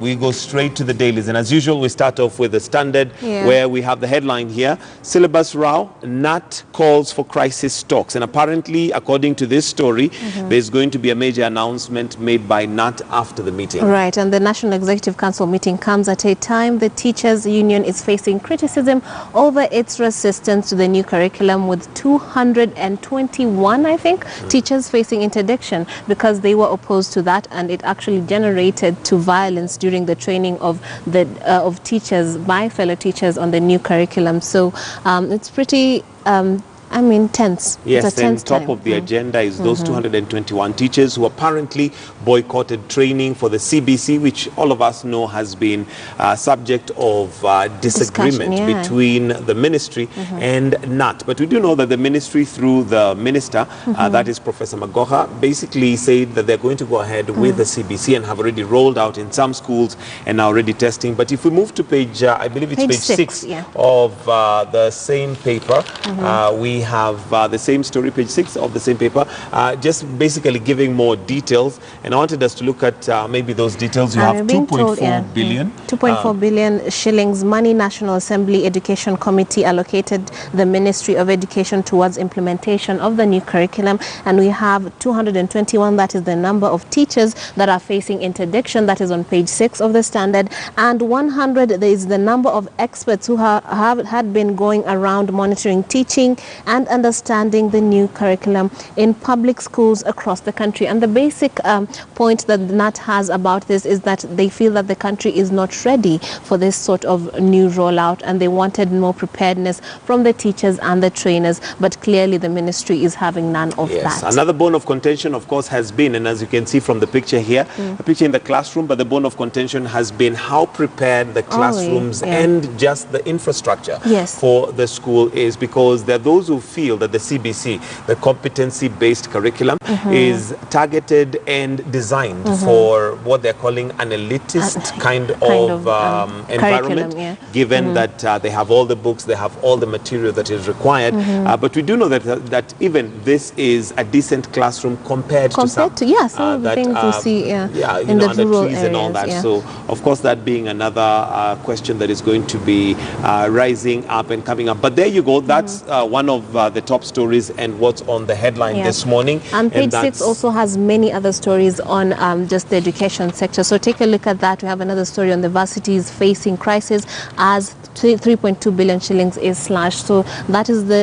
we go straight to the dailies. And as usual, we start off with the Standard, where we have the headline here, Syllabus row, KNUT calls for crisis talks. And apparently, according to this story, there's going to be a major announcement made by KNUT after the meeting. Right, and the National Executive Council meeting comes at a time the Teachers Union is facing criticism over its resistance to the new curriculum, with 221, I think, teachers facing interdiction because they were opposed to that, and it actually generated to violence during the training of teachers by fellow teachers on the new curriculum. So it's pretty tense. Yes, then top of the agenda is those 221 teachers who apparently boycotted training for the CBC, which all of us know has been subject of disagreement between the ministry and KNUT. But we do know that the ministry, through the minister, that is Professor Magoha, basically said that they're going to go ahead with the CBC and have already rolled out in some schools and are already testing. But if we move to page, I believe it's page 6 of the same paper, we have the same story, page 6 of the same paper, just basically giving more details. And I wanted us to look at maybe those details. You have 2.4 billion. 2.4 billion shillings money National Assembly Education Committee allocated the Ministry of Education towards implementation of the new curriculum. And we have 221, that is the number of teachers that are facing interdiction, that is on page 6 of the Standard. And 100, there is the number of experts who had been going around monitoring teaching and understanding the new curriculum in public schools across the country. And the basic point that KNUT has about this is that they feel that the country is not ready for this sort of new rollout, and they wanted more preparedness from the teachers and the trainers, but clearly the ministry is having none of that. Another bone of contention, of course, has been, and as you can see from the picture here, a picture in the classroom, but the bone of contention has been how prepared the classrooms and just the infrastructure for the school is, because there are those who feel that the CBC, the competency-based curriculum, is targeted and designed for what they're calling an elitist kind of environment, given that they have all the books, they have all the material that is required. But we do know that even this is a decent classroom compared to some of the things we see in the rural areas, and all that. So, of course, that being another question that is going to be rising up and coming up. But there you go. That's one of the top stories and what's on the headline this morning. And page 6 also has many other stories on just the education sector. So take a look at that. We have another story on the varsities facing crisis as 3.2 billion shillings is slashed. So that is the